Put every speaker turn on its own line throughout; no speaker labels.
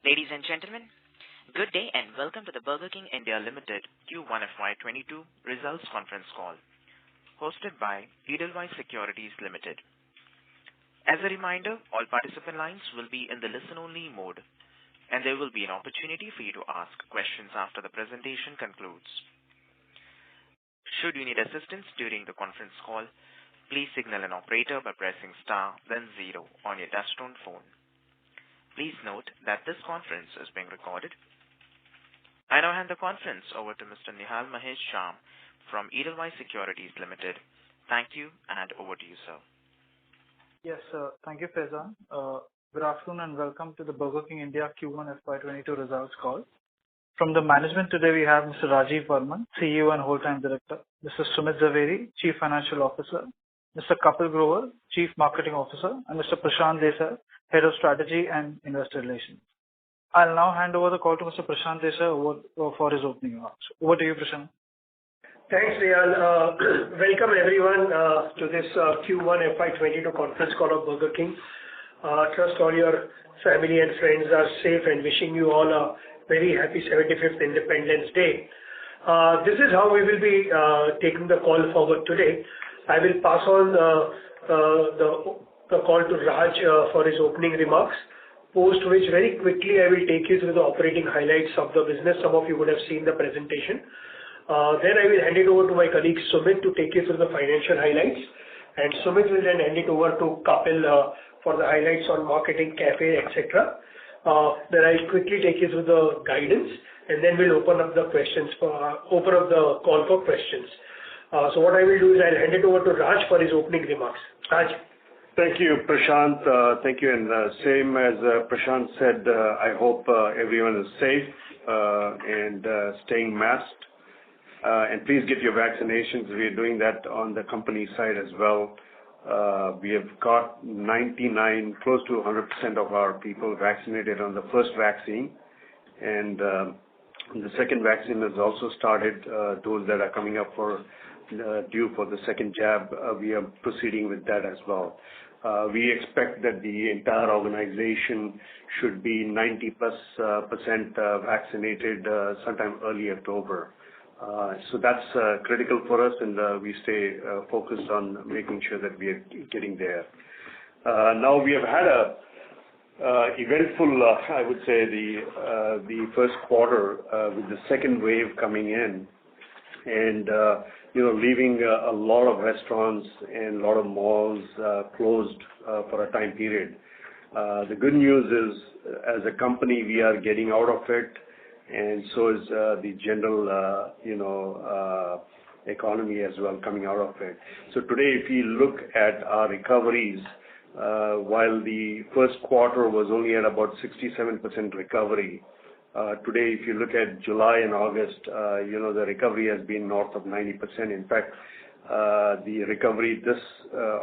Ladies and gentlemen, good day and welcome to the Burger King India Limited Q1 FY22 results conference call, hosted by Edelweiss Securities Limited. As a reminder, all participant lines will be in the listen-only mode, and there will be an opportunity for you to ask questions after the presentation concludes. Should you need assistance during the conference call, please signal an operator by pressing star then 0 on your touchtone phone. Please note that this conference is being recorded. I now hand the conference over to Mr. Nihal Mahesh Sham from Edelweiss Securities Limited. Thank you, and over to you, sir.
Yes, thank you, Faizan. Good afternoon and welcome to the Burger King India Q1 FY22 results call. From the management today we have Mr. Rajeev Varman, CEO and Whole-Time Director, Mr. Sumit Zaveri, Chief Financial Officer, Mr. Kapil Grover, Chief Marketing Officer, and Mr. Prashant Desai, Head of Strategy and Investor Relations. I'll now hand over the call to Mr. Prashant Desai for his opening remarks. Over to you, Prashant.
Thanks, Nihal. Welcome everyone to this Q1 FY22 conference call of Burger King. Trust all your family and friends are safe and wishing you all a very happy 75th Independence Day. This is how we will be taking the call forward today. I will pass on the call to Raj for his opening remarks, post which very quickly I will take you through the operating highlights of the business. Some of you would have seen the presentation. Then I will hand it over to my colleague Sumit to take you through the financial highlights, and Sumit will then hand it over to Kapil for the highlights on marketing, cafe, etc. Then I'll quickly take you through the guidance, and then we'll open up the call for questions. So what I will do is I'll hand it over to Raj for his opening remarks. Raj.
Thank you, Prashant. Thank you, and same as Prashant said, I hope everyone is safe and staying masked. And please get your vaccinations. We are doing that on the company side as well. We have got 99, close to 100% of our people vaccinated on the first vaccine, and the second vaccine has also started. Those that are coming up for due for the second jab, we are proceeding with that as well. We expect that the entire organization should be 90+% vaccinated sometime early October. So that's critical for us, and we stay focused on making sure that we are getting there. Now we have had a eventful, I would say, the first quarter with the second wave coming in, and leaving a lot of restaurants and a lot of malls closed for a time period. The good news is, as a company, we are getting out of it, and so is the general, economy as well coming out of it. So today, if you look at our recoveries, while the first quarter was only at about 67% recovery, today, if you look at July and August, the recovery has been north of 90%. In fact, the recovery this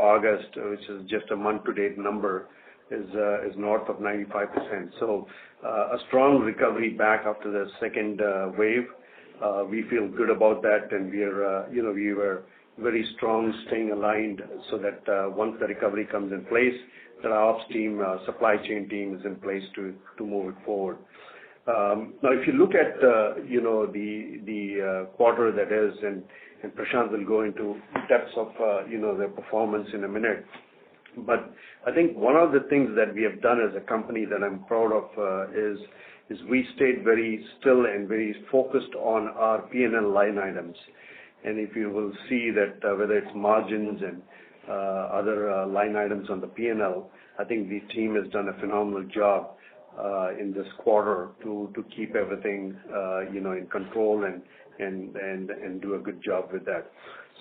August, which is just a month-to-date number, is north of 95%. So a strong recovery back after the second wave. We feel good about that, and we were very strong, staying aligned, so that once the recovery comes in place, that our ops team, supply chain team is in place to move it forward. Now, if you look at the quarter that is, and Prashant will go into depths of their performance in a minute, but I think one of the things that we have done as a company that I'm proud of is we stayed very still and very focused on our P&L line items. And if you will see that whether it's margins and other line items on the P&L, I think the team has done a phenomenal job in this quarter to keep everything in control and do a good job with that.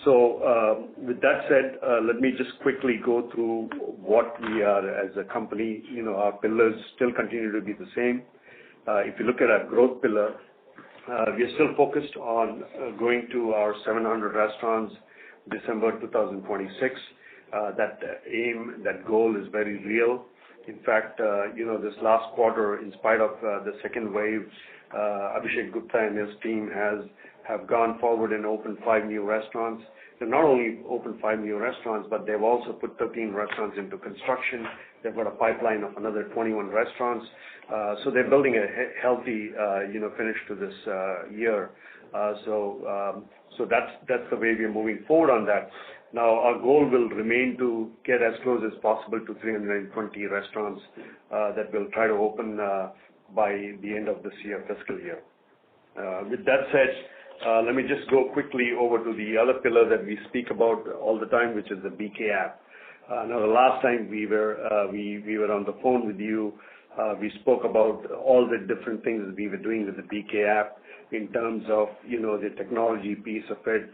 So with that said, let me just quickly go through what we are as a company. Our pillars still continue to be the same. If you look at our growth pillar, we are still focused on going to our 700 restaurants December 2026. That goal is very real. In fact, this last quarter, in spite of the second wave, Abhishek Gupta and his team have gone forward and opened 5 new restaurants. They've not only opened 5 new restaurants, but they've also put 13 restaurants into construction They've got a pipeline of another 21 restaurants. So they're building a healthy, finish to this year. So that's the way we're moving forward on that. Now, our goal will remain to get as close as possible to 320 restaurants that we'll try to open by the end of this fiscal year. With that said, let me just go quickly over to the other pillar that we speak about all the time, which is the BK app. Now, the last time we were on the phone with you, we spoke about all the different things that we were doing with the BK app in terms of, the technology piece of it,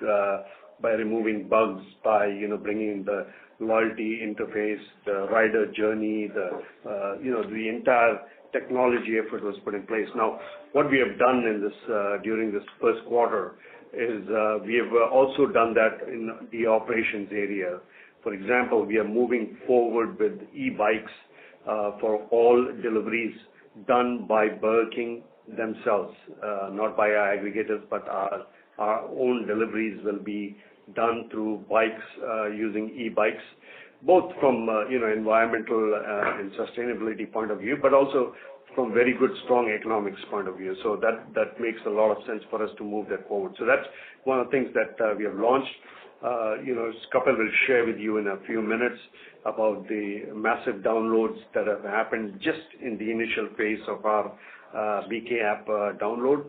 by removing bugs, by, bringing the loyalty interface, the rider journey, the entire technology effort was put in place. Now, what we have done in this, during this first quarter is, we have also done that in the operations area. For example, we are moving forward with e-bikes for all deliveries done by Burger King themselves, not by our aggregators, but our own deliveries will be done through bikes, using e-bikes, both from environmental and sustainability point of view, but also from very good, strong economics point of view. So that makes a lot of sense for us to move that forward. So that's one of the things that we have launched. Kapil will share with you in a few minutes about the massive downloads that have happened just in the initial phase of our BK app download.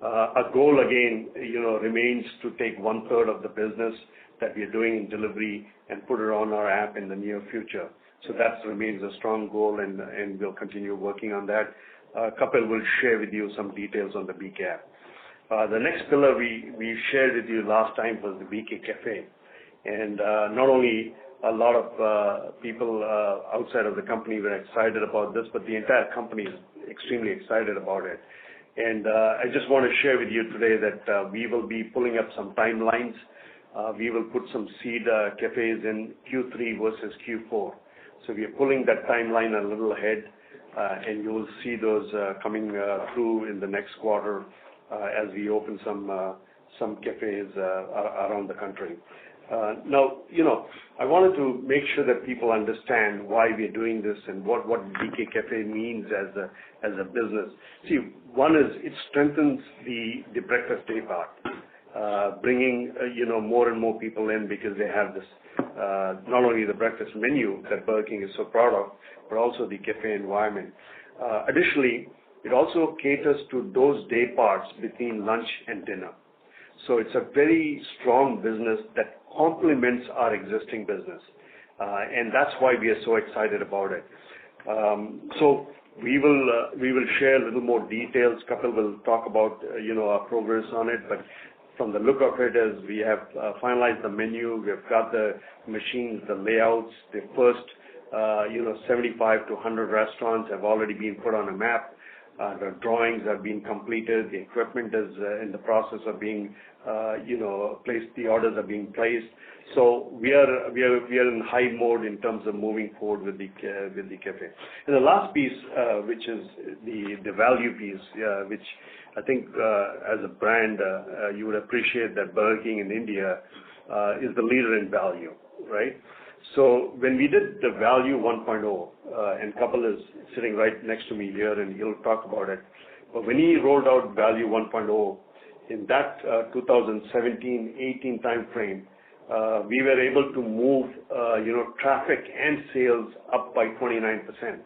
Our goal again, remains to take 1/3 of the business that we are doing in delivery and put it on our app in the near future. So that remains a strong goal, and we'll continue working on that. Kapil will share with you some details on the BK app. The next pillar we shared with you last time was the BK Cafe. And not only a lot of people outside of the company were excited about this, but the entire company is extremely excited about it. And I just want to share with you today that we will be pulling up some timelines. We will put some seed cafes in Q3 versus Q4. So we are pulling that timeline a little ahead, and you will see those coming through in the next quarter as we open some cafes around the country. Now, I wanted to make sure that people understand why we are doing this and what BK Cafe means as a business. See, one is it strengthens the breakfast day part, bringing more and more people in because they have this not only the breakfast menu that Burger King is so proud of, but also the cafe environment. Additionally, it also caters to those day parts between lunch and dinner. So it's a very strong business that complements our existing business, and that's why we are so excited about it. So we will share a little more details. Kapil will talk about our progress on it, but from the look of it, as we have finalized the menu, we have got the machines, the layouts, the first 75 to 100 restaurants have already been put on a map. The drawings have been completed. The equipment is in the process of being, placed. The orders are being placed. So we are in high mode in terms of moving forward with the cafe. And the last piece, which is the value piece, which I think as a brand you would appreciate that Burger King in India is the leader in value, right? So when we did the Value 1.0, and Kapil is sitting right next to me here, and he'll talk about it. But when he rolled out Value 1.0 in that 2017-18 time frame, we were able to move traffic and sales up by 29%,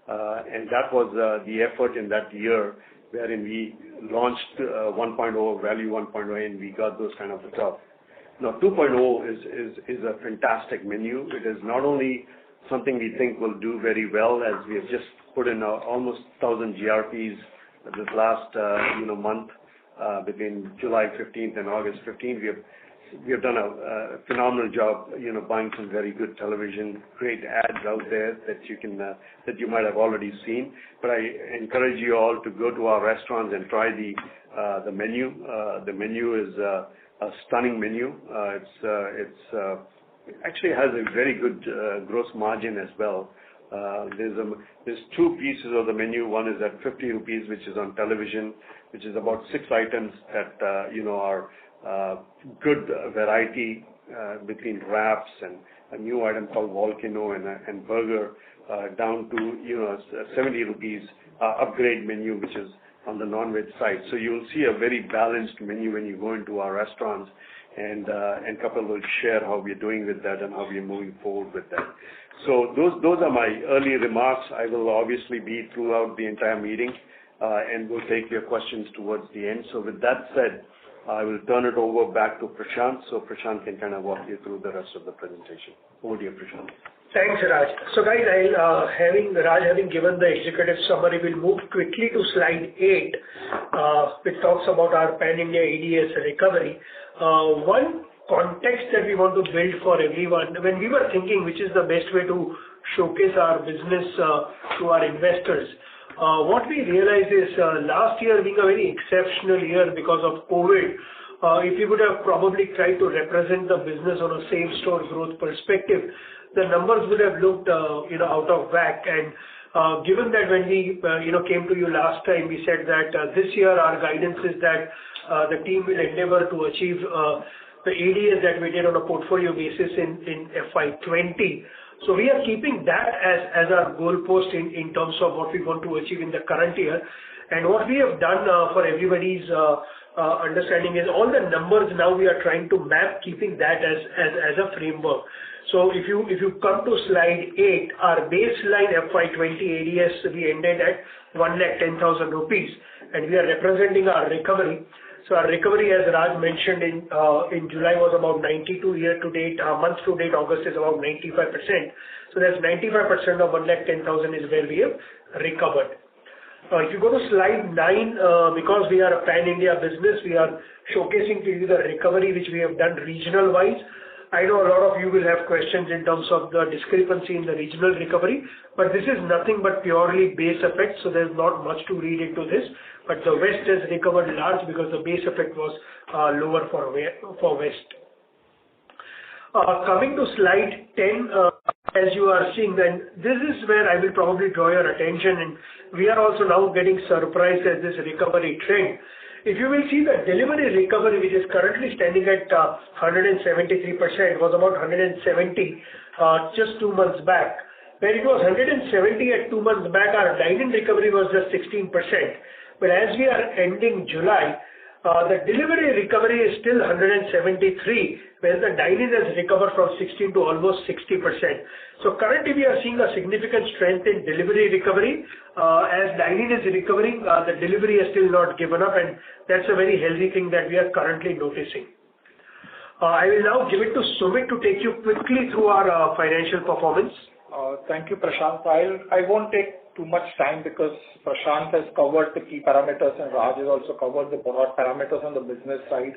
and that was the effort in that year wherein we launched 1.0 Value 1.0, and we got those kind of results. Now, 2.0 is a fantastic menu. It is not only something we think will do very well, as we have just put in almost 1,000 GRPs this last month, between July 15th and August 15th. We have done a phenomenal job, buying some very good television, great ads out there that that you might have already seen. But I encourage you all to go to our restaurants and try the menu. The menu is a stunning menu. It actually has a very good gross margin as well. There's two pieces of the menu. One is at 50 rupees, which is on television, which is about 6 items that are good variety between wraps and a new item called Volcano and burger. down to 70 rupees upgrade menu, which is on the non-veg side. So you'll see a very balanced menu when you go into our restaurants, and Kapil will share how we're doing with that and how we're moving forward with that. So those are my early remarks. I will obviously be throughout the entire meeting, and we'll take your questions towards the end. So with that said, I will turn it over back to Prashant, so Prashant can kind of walk you through the rest of the presentation. Over to you, Prashant.
Thanks, Raj. So guys, Raj having given the executive summary, we'll move quickly to slide 8, which talks about our pan-India ADS recovery. One context that we want to build for everyone, when we were thinking which is the best way to showcase our business to our investors, what we realized is last year being a very exceptional year because of COVID, if we would have probably tried to represent the business on a same-store growth perspective, the numbers would have looked out of whack. And given that when we came to you last time, we said that this year our guidance is that the team will endeavor to achieve the ADS that we did on a portfolio basis in FY20. So we are keeping that as our goalpost in terms of what we want to achieve in the current year. And what we have done for everybody's understanding is all the numbers now we are trying to map, keeping that as a framework. So if you come to slide 8, our baseline FY20 ADS, we ended at 1,10,000 rupees, and we are representing our recovery. So our recovery, as Raj mentioned, in July was about 92, year to date, month to date, August is about 95%. So that's 95% of 1,10,000 is where we have recovered. If you go to slide 9, because we are a pan-India business, we are showcasing to you the recovery which we have done regional-wise. I know a lot of you will have questions in terms of the discrepancy in the regional recovery, but this is nothing but purely base effect, so there's not much to read into this. But the West has recovered large because the base effect was lower for West. Coming to slide 10, as you are seeing, then this is where I will probably draw your attention, and we are also now getting surprised at this recovery trend. If you will see the delivery recovery, which is currently standing at 173%, was about 170 just 2 months back. When it was 170 at 2 months back, our dine-in recovery was just 16%. But as we are ending July, the delivery recovery is still 173, whereas the dine-in has recovered from 16 to almost 60%. So currently we are seeing a significant strength in delivery recovery. As dine-in is recovering, the delivery has still not given up, and that's a very healthy thing that we are currently noticing. I will now give it to Sumit to take you quickly through our financial performance.
Thank you, Prashant. I won't take too much time because Prashant has covered the key parameters and Raj has also covered the broad parameters on the business side.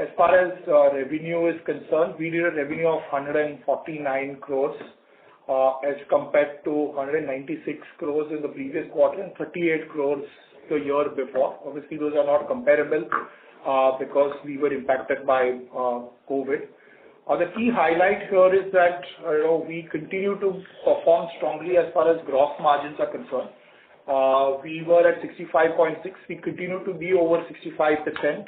As far as revenue is concerned, we did a revenue of 149 crores as compared to 196 crores in the previous quarter and 38 crores the year before. Obviously, those are not comparable because we were impacted by COVID. The key highlight here is that we continue to perform strongly as far as gross margins are concerned. We were at 65.6. We continue to be over 65%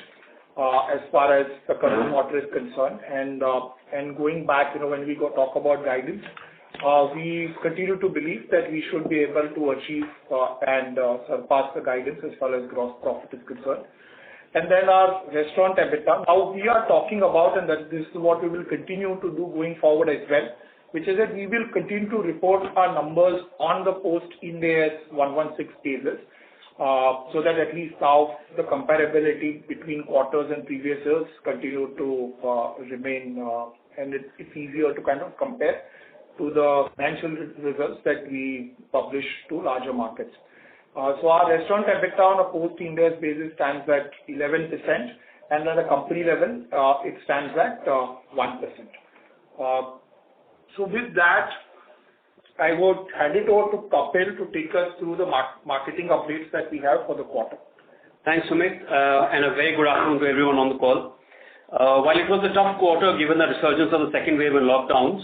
as far as the current quarter is concerned. And going back, when we talk about guidance, we continue to believe that we should be able to achieve and surpass the guidance as far as gross profit is concerned. And then our restaurant Ebitda. Now we are talking about, and that this is what we will continue to do going forward as well, which is that we will continue to report our numbers on the post-Ind AS 116 basis, so that at least now the comparability between quarters and previous years continue to remain, and it's easier to kind of compare to the financial results that we publish to larger markets. So our restaurant Ebitda on a post-Ind AS basis stands at 11%, and at a company level, it stands at 1%. So with that, I would hand it over to Kapil to take us through the marketing updates that we have for the quarter.
Thanks, Sumit, and a very good afternoon to everyone on the call. While it was a tough quarter given the resurgence of the second wave and lockdowns,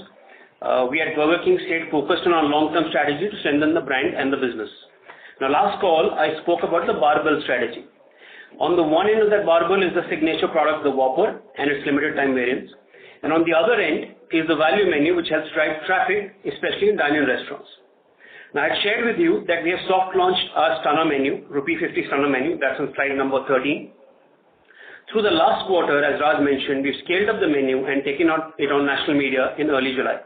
we at Burger King stayed focused on our long-term strategy to strengthen the brand and the business. Now, last call, I spoke about the barbell strategy. On the one end of that barbell is the signature product, the Whopper, and its limited time variants. And on the other end is the value menu, which helps drive traffic, especially in dine-in restaurants. Now, I shared with you that we have soft launched our stunner menu, rupee 50 stunner menu. That's on slide number 13. Through the last quarter, as Raj mentioned, we've scaled up the menu and taken it on national media in early July,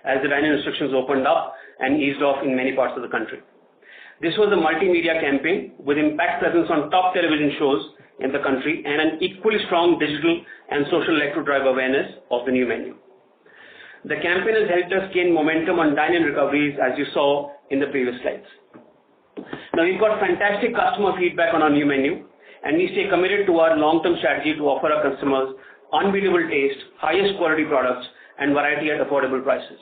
as the dine-in restrictions opened up and eased off in many parts of the country. This was a multimedia campaign with impact presence on top television shows in the country and an equally strong digital and social leg to drive awareness of the new menu. The campaign has helped us gain momentum on dine-in recoveries, as you saw in the previous slides. Now, we've got fantastic customer feedback on our new menu, and we stay committed to our long-term strategy to offer our customers unbeatable taste, highest quality products, and variety at affordable prices.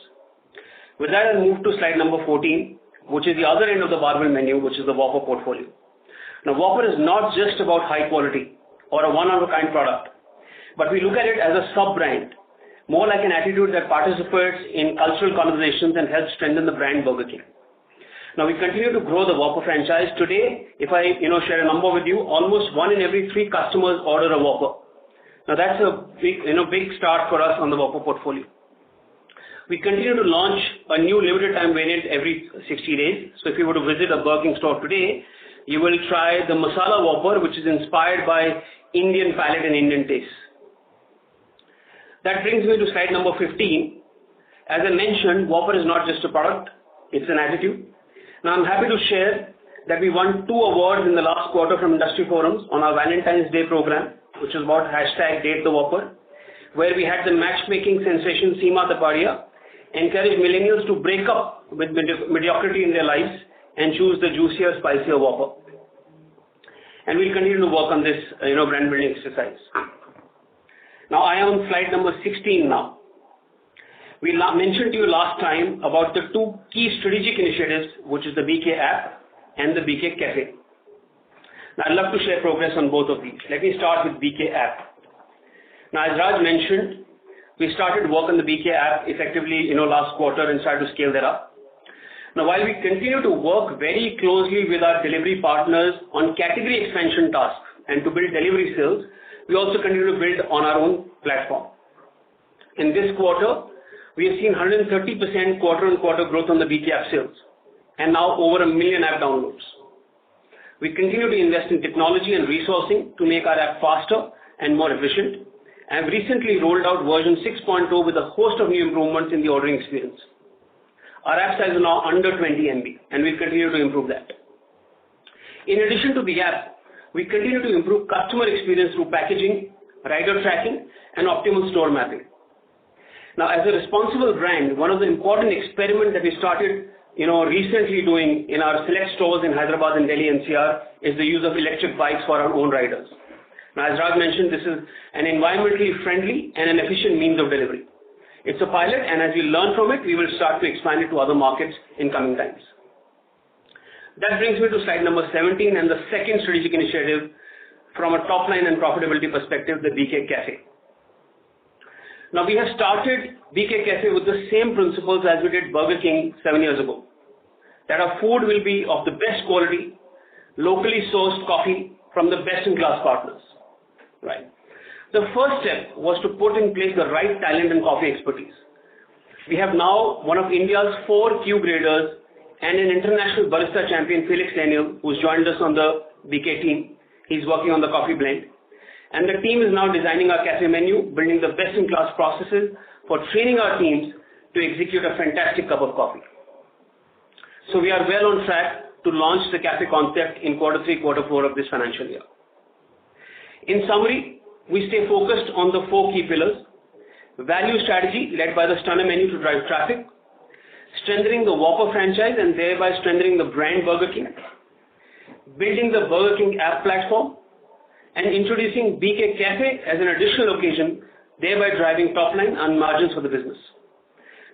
With that, I'll move to slide number 14, which is the other end of the barbell menu, which is the Whopper portfolio. Now, Whopper is not just about high quality or a one-of-a-kind product, but we look at it as a sub-brand, more like an attitude that participates in cultural conversations and helps strengthen the brand Burger King. Now, we continue to grow the Whopper franchise. Today, if I share a number with you, almost 1 in every 3 customers order a Whopper. Now, that's a big start for us on the Whopper portfolio. We continue to launch a new limited time variant every 60 days. So if you were to visit a Burger King store today, you will try the Masala Whopper, which is inspired by Indian palate and Indian taste. That brings me to slide number 15. As I mentioned, Whopper is not just a product, it's an attitude. Now, I'm happy to share that we won 2 awards in the last quarter from industry forums on our Valentine's Day program, which is about #DateTheWhopper, where we had the matchmaking sensation Seema Tapadia encourage millennials to break up with mediocrity in their lives and choose the juicier, spicier Whopper. And we'll continue to work on this, brand building exercise. Now, I am on slide number 16 now. We mentioned to you last time about the 2 key strategic initiatives, which is the BK app and the BK Cafe. Now, I'd love to share progress on both of these. Let me start with BK app. Now, as Raj mentioned, we started work on the BK app effectively, last quarter and started to scale that up. Now, while we continue to work very closely with our delivery partners on category expansion tasks and to build delivery sales, we also continue to build on our own platform. In this quarter, we have seen 130% quarter-on-quarter growth on the BK app sales, and now over 1 million app downloads. We continue to invest in technology and resourcing to make our app faster and more efficient, and recently rolled out version 6.0 with a host of new improvements in the ordering experience. Our app size is now under 20 MB, and we'll continue to improve that. In addition to the app, we continue to improve customer experience through packaging, rider tracking, and optimal store mapping. Now, as a responsible brand, one of the important experiments that we started, recently doing in our select stores in Hyderabad and Delhi NCR is the use of electric bikes for our own riders. Now, as Raj mentioned, this is an environmentally friendly and an efficient means of delivery. It's a pilot, and as we learn from it, we will start to expand it to other markets in coming times. That brings me to slide number 17 and the second strategic initiative from a top line and profitability perspective, the BK Cafe. Now, we have started BK Cafe with the same principles as we did Burger King 7 years ago, that our food will be of the best quality, locally sourced coffee from the best-in-class partners. Right. The first step was to put in place the right talent and coffee expertise. We have now one of India's 4 Q graders and an international barista champion, Felix Daniel, who's joined us on the BK team. He's working on the coffee blend. And the team is now designing our cafe menu, building the best-in-class processes for training our teams to execute a fantastic cup of coffee. So we are well on track to launch the cafe concept in Q3, Q4 of this financial year. In summary, we stay focused on the 4 key pillars: value strategy led by the stunner menu to drive traffic, strengthening the Whopper franchise and thereby strengthening the brand Burger King, building the Burger King app platform, and introducing BK Cafe as an additional occasion, thereby driving top line and margins for the business.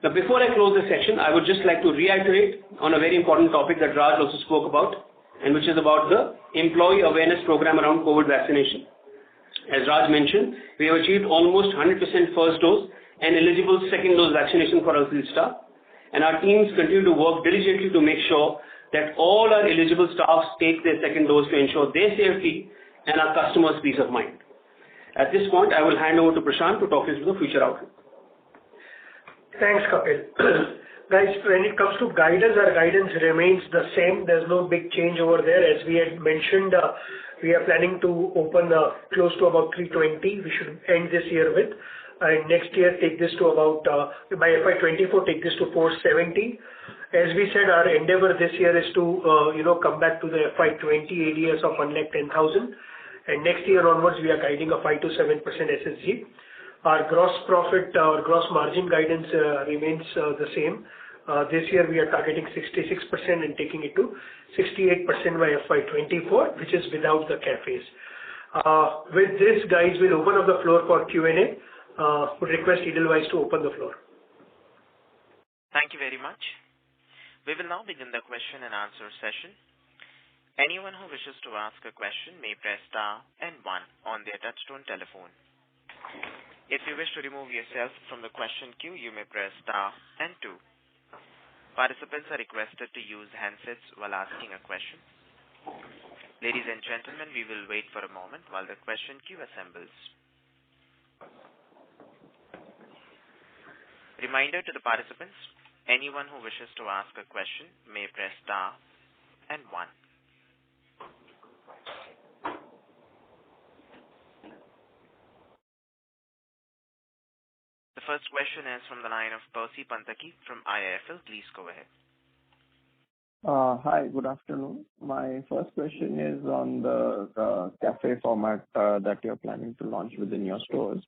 Now, before I close this section, I would just like to reiterate on a very important topic that Raj also spoke about, and which is about the employee awareness program around COVID vaccination. As Raj mentioned, we have achieved almost 100% first dose and eligible second dose vaccination for our field staff, and our teams continue to work diligently to make sure that all our eligible staff take their second dose to ensure their safety and our customers' peace of mind. At this point, I will hand over to Prashant to talk us through the future outlook.
Thanks, Kapil. Guys, when it comes to guidance, our guidance remains the same. There's no big change over there. As we had mentioned, we are planning to open close to about 320. We should end this year with. And next year, take this to about, by FY24, take this to 470. As we said, our endeavor this year is to, come back to the FY20 ADS of 110,000. And next year onwards, we are guiding a 5 to 7% SSG. Our gross profit, our gross margin guidance remains the same. This year we are targeting 66% and taking it to 68% by FY24, which is without the cafes. With this, guys, we'll open up the floor for Q&A. Would request Edelweiss to open the floor.
Thank you very much. We will now begin the question and answer session. Anyone who wishes to ask a question may press star and 1 on their touchtone telephone. If you wish to remove yourself from the question queue, you may press star and 2. Participants are requested to use handsets while asking a question. Ladies and gentlemen, we will wait for a moment while the question queue assembles. Reminder to the participants, anyone who wishes to ask a question may press star and 1. The first question is from the line of Percy Panthaki from IIFL. Please go ahead.
Hi, good afternoon. My first question is on the cafe format that you're planning to launch within your stores.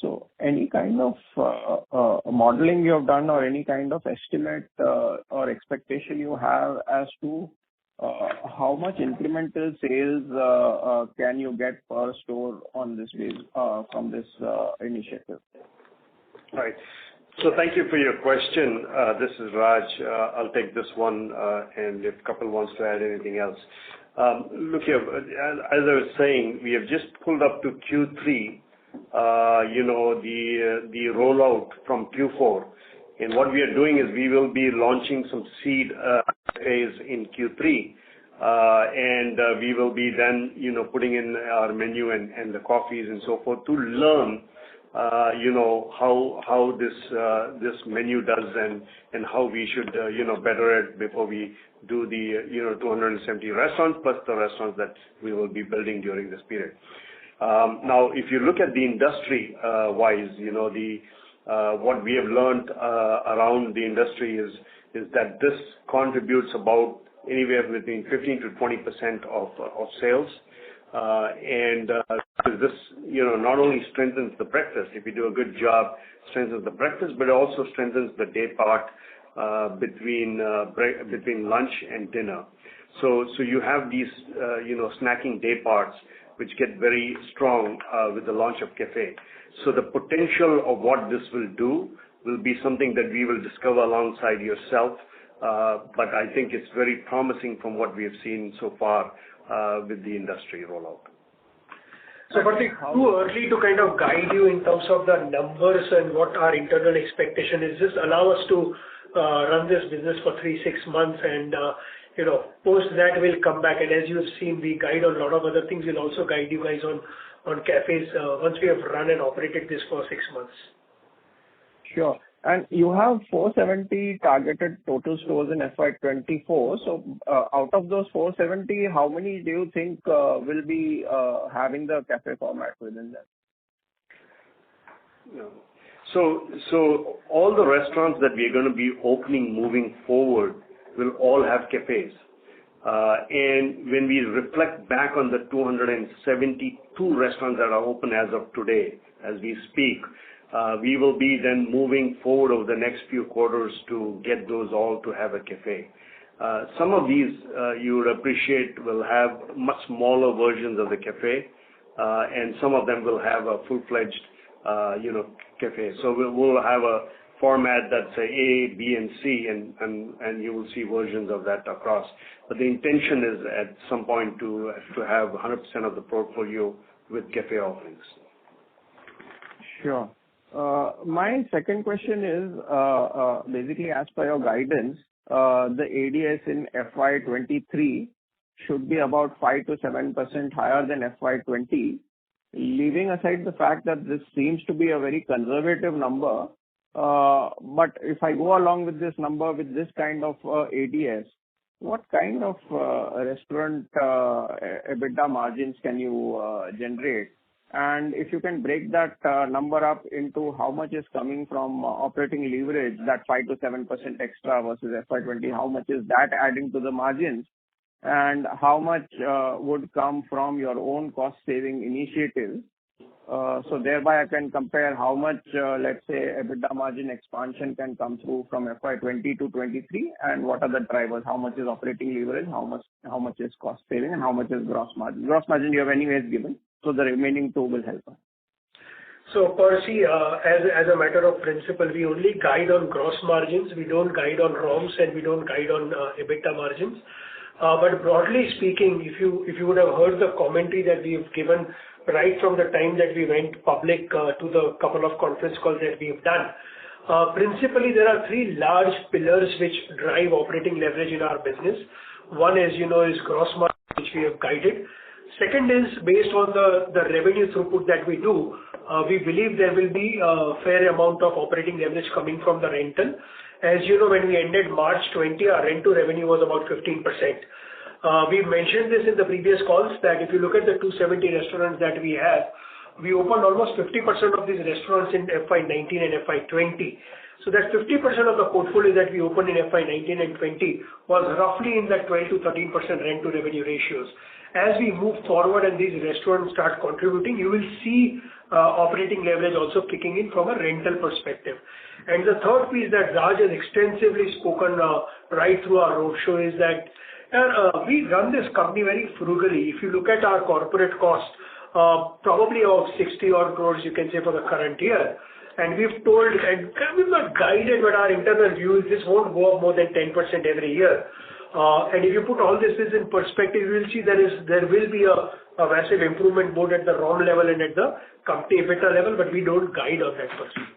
So any kind of modeling you have done or any kind of estimate or expectation you have as to how much incremental sales can you get per store on this base from this initiative?
Right. So thank you for your question. This is Raj. I'll take this one, and if Kapil wants to add anything else. Look here, as I was saying, we have just pulled up to Q3, the rollout from Q4. And what we are doing is we will be launching some seed phase in Q3. And we will be then, putting in our menu and the coffees and so forth to learn how this menu does and how we should, better it before we do the, 270 restaurants plus the restaurants that we will be building during this period. Now, if you look at the industry wise, what we have learned around the industry is that this contributes about anywhere between 15 to 20% of sales. And this, not only strengthens the breakfast, if you do a good job, strengthens the breakfast, but it also strengthens the day part between lunch and dinner. So you have these, snacking day parts which get very strong with the launch of cafe. So the potential of what this will do will be something that we will discover alongside yourself. But I think it's very promising from what we have seen so far with the industry rollout.
So, but it's too early to kind of guide you in terms of the numbers and what our internal expectation is. Just allow us to run this business for 3-6 months, and post that we'll come back. And as you have seen, we guide on a lot of other things. We'll also guide you guys on cafes once we have run and operated this for 6 months.
Sure. And you have 470 targeted total stores in FY24. So out of those 470, how many do you think will be having the cafe format within them?
So all the restaurants that we are going to be opening moving forward will all have cafes. And when we reflect back on the 272 restaurants that are open as of today, as we speak, we will be then moving forward over the next few quarters to get those all to have a cafe. Some of these, you would appreciate, will have much smaller versions of the cafe, and some of them will have a full-fledged, cafe. So we'll have a format that's A, B, and C, and you will see versions of that across. But the intention is at some point to have 100% of the portfolio with cafe offerings.
Sure. My second question is, basically as per your guidance, the ADS in FY23 should be about 5 to 7% higher than FY20. Leaving aside the fact that this seems to be a very conservative number, But if I go along with this number with this kind of ADS, what kind of restaurant EBITDA margins can you generate? And if you can break that number up into how much is coming from operating leverage, that 5 to 7% extra versus FY20, how much is that adding to the margins? And how much would come from your own cost saving initiatives? So thereby I can compare how much, let's say, EBITDA margin expansion can come through from FY20 to 23, and what are the drivers? How much is operating leverage? How much is cost saving, and how much is gross margin? Gross margin you have anyways given, so the remaining two will help us.
So Percy, as a matter of principle, we only guide on gross margins. We don't guide on ROMs, and we don't guide on EBITDA margins. But broadly speaking, if you would have heard the commentary that we have given right from the time that we went public to the couple of conference calls that we have done. Principally, there are three large pillars which drive operating leverage in our business. One, as you know, is gross margin, which we have guided. Second is based on the revenue throughput that we do. We believe there will be a fair amount of operating leverage coming from the rental. As you know, when we ended March 20, our rent to revenue was about 15%. We mentioned this in the previous calls that if you look at the 270 restaurants that we have, we opened almost 50% of these restaurants in FY19 and FY20. So that 50% of the portfolio that we opened in FY19 and 20 was roughly in that 12 to 13% rent to revenue ratios. As we move forward and these restaurants start contributing, you will see operating leverage also kicking in from a rental perspective. And the third piece that Raj has extensively spoken right through our roadshow is that we run this company very frugally. If you look at our corporate cost, probably about 60 odd crores, you can say, for the current year. And we've told, and we've not guided, but our internal view is this won't go up more than 10% every year. And if you put all this in perspective, you will see there will be a massive improvement both at the ROM level and at the company EBITDA level, but we don't guide on that person.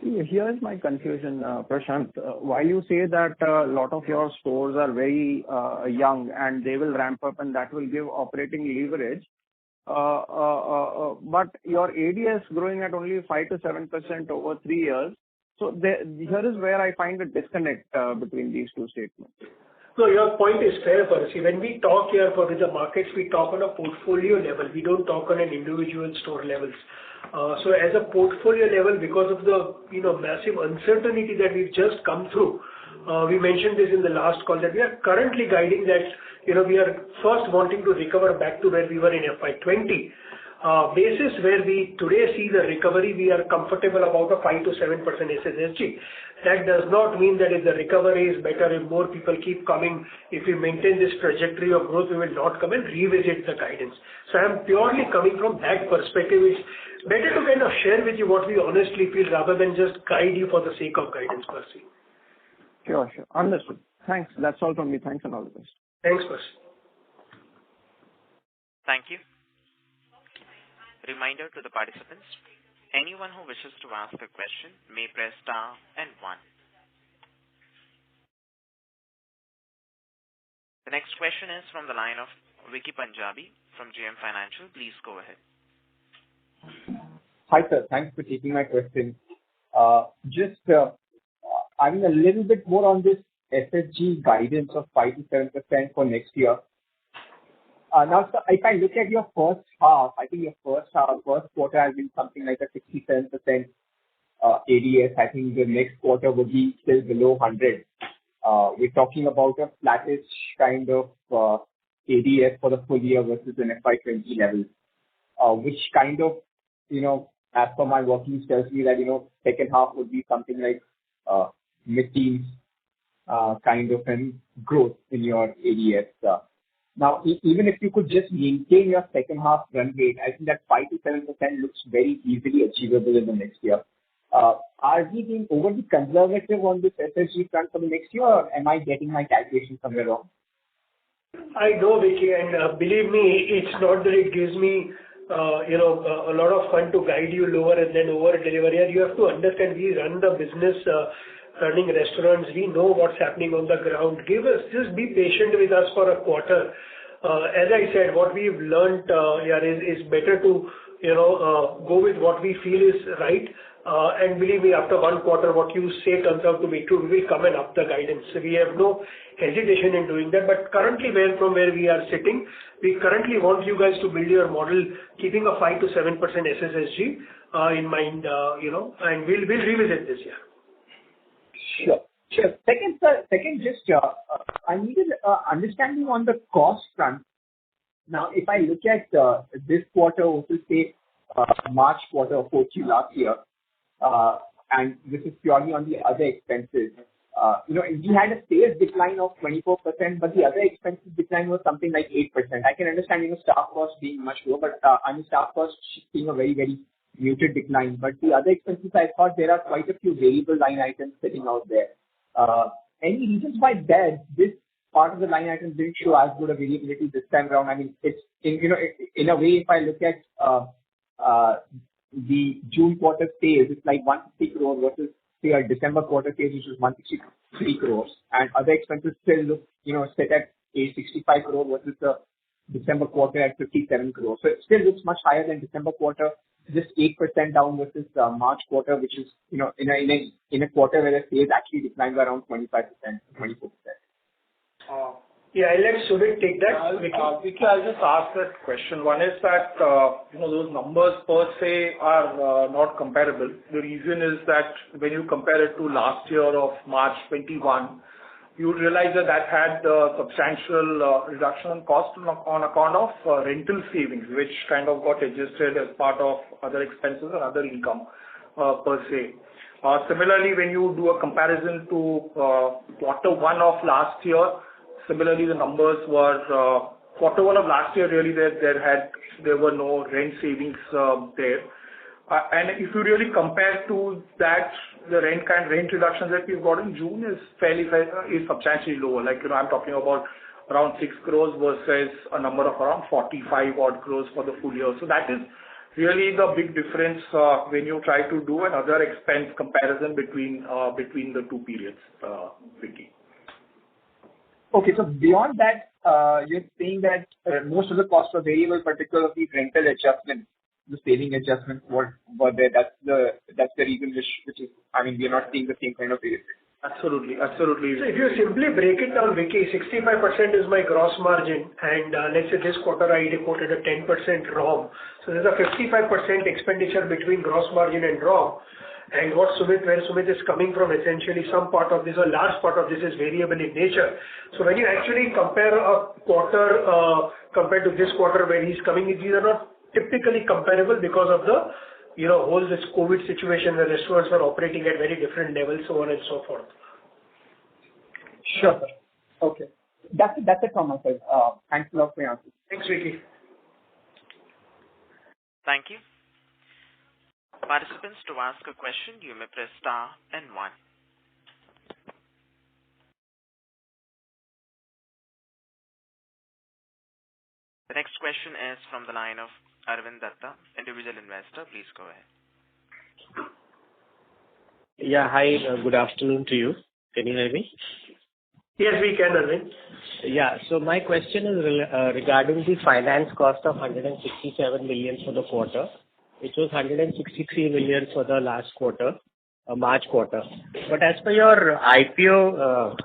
Here's my confusion, Prashant. While you say that a lot of your stores are very young and they will ramp up and that will give operating leverage, but your ADS growing at only 5 to 7% over 3 years. So here is where I find a disconnect between these two statements.
No, your point is fair, Percy. When we talk here for the markets, we talk on a portfolio level. We don't talk on an individual store levels. So as a portfolio level, because of the massive uncertainty that we've just come through, we mentioned this in the last call that we are currently guiding that we are first wanting to recover back to where we were in FY20. Basis where we today see the recovery, we are comfortable about a 5 to 7% SSSG. That does not mean that if the recovery is better, if more people keep coming, if we maintain this trajectory of growth, we will not come and revisit the guidance. So I'm purely coming from that perspective. It's better to kind of share with you what we honestly feel rather than just guide you for the sake of guidance, Percy.
Sure. Understood. Thanks. That's all from me. Thanks and all the best.
Thanks, Percy.
Thank you. Reminder to the participants, anyone who wishes to ask a question may press star and 1. The next question is from the line of Vicky Punjabi from JM Financial. Please go ahead.
Hi, sir. Thanks for taking my question. I'm a little bit more on this SSG guidance of 5 to 7% for next year. Now, sir, if I look at your first half, I think your first quarter has been something like a 67% ADS. I think the next quarter would be still below 100. We're talking about a flattish kind of ADS for the full year versus an FY20 level, which kind of, as per my workings tells me that, second half would be something like mid-teens kind of an growth in your ADS. Now, even if you could just maintain your second half run rate, I think that 5 to 7% looks very easily achievable in the next year. Are we being overly conservative on this SSG front for the next year, or am I getting my calculation somewhere wrong?
I know, Vicky, and believe me, it's not that it gives me a lot of fun to guide you lower and then over deliver. You have to understand we run the business running restaurants. We know what's happening on the ground. Just be patient with us for a quarter. As I said, what we've learned is better to go with what we feel is right And believe me, after one quarter, what you say turns out to be true, we will come and up the guidance. So we have no hesitation in doing that. But currently, from where we are sitting, we currently want you guys to build your model, keeping a 5 to 7% SSSG in mind, and we'll revisit this year.
Sure. Second, sir, just I needed understanding on the cost front. Now, if I look at this quarter versus say March quarter of 4Q last year, and this is purely on the other expenses. We had a sales decline of 24%, but the other expenses decline was something like 8%. I can understand, staff costs being much lower, but staff costs seeing a very, very muted decline. But the other expenses, I thought there are quite a few variable line items sitting out there. Any reasons why this part of the line item didn't show as good a variability this time around? I mean, it's in a way, if I look at the June quarter sales, it's like 150 crores versus say a December quarter sales, which was 163 crores, and other expenses still look, set at 65 crores versus the December quarter at 57 crores. So it still looks much higher than December quarter, just 8% down versus March quarter, which is, in a quarter where the sales actually declined by around 25%, 24%.
Yeah, I'll let Sumit take that.
Vicky, I'll just ask that question. One is that, those numbers per se are not comparable. The reason is that when you compare it to last year of March 21, you would realize that had substantial reduction in cost on account of rental savings, which kind of got adjusted as part of other expenses or other income per se. Similarly, when you do a comparison to quarter one of last year, similarly the numbers were quarter one of last year really there were no rent savings there. And if you really compare to that, the rent reductions that we've got in June is substantially lower. Like, I'm talking about around 6 crores versus a number of around 45 odd crores for the full year. So that is really the big difference when you try to do another expense comparison between the two periods, Vicky.
Okay, so beyond that, you're saying that most of the costs are variable, particularly rental adjustments, the saving adjustments were there. That's the reason which is, we are not seeing the same kind of variability.
Absolutely.
So if you simply break it down, Vicky, 65% is my gross margin, and let's say this quarter I reported a 10% ROM. So there's a 55% expenditure between gross margin and ROM. And where Sumit is coming from, essentially some part of this, a large part of this is variable in nature. So when you actually compare a quarter compared to this quarter where he's coming, these are not typically comparable because of the whole this COVID situation where restaurants are operating at very different levels, so on and so forth.
Sure. Okay. That's it from my side. Thanks a lot for your answers.
Thanks, Vicky.
Thank you. Participants, to ask a question, you may press star and 1. The next question is from the line of Arvind Datta, individual investor. Please go ahead.
Yeah, hi. Good afternoon to you. Can you hear me?
Yes, we can, Arvind.
Yeah, so my question is regarding the finance cost of 167 million for the quarter. It was 163 million for the last quarter, March quarter. But as per your IPO,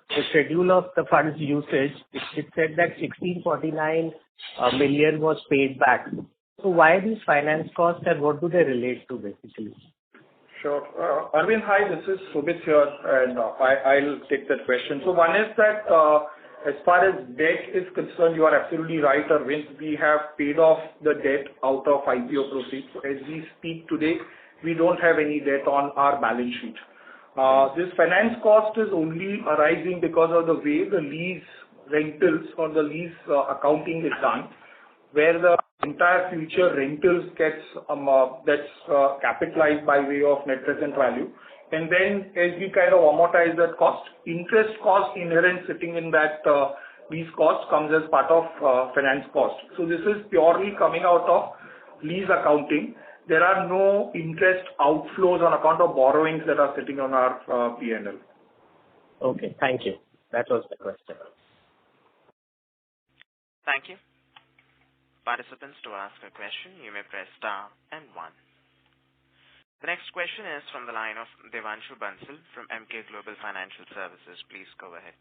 the schedule of the funds usage, it said that 1649 million was paid back. So why these finance costs and what do they relate to basically?
Sure. Arvind, hi, this is Sumit here, and I'll take that question. So one is that as far as debt is concerned, you are absolutely right, Arvind. We have paid off the debt out of IPO proceeds. As we speak today, we don't have any debt on our balance sheet. This finance cost is only arising because of the way the lease rentals or the lease accounting is done, where the entire future rentals gets that's capitalized by way of net present value. And then as we kind of amortize that cost, interest cost inherent sitting in that lease cost comes as part of finance cost. So this is purely coming out of lease accounting. There are no interest outflows on account of borrowings that are sitting on our P&L.
Okay, thank you. That was the question.
Thank you. Participants, to ask a question, you may press star and 1. The next question is from the line of Devanshu Bansal from Emkay Global Financial Services. Please go ahead.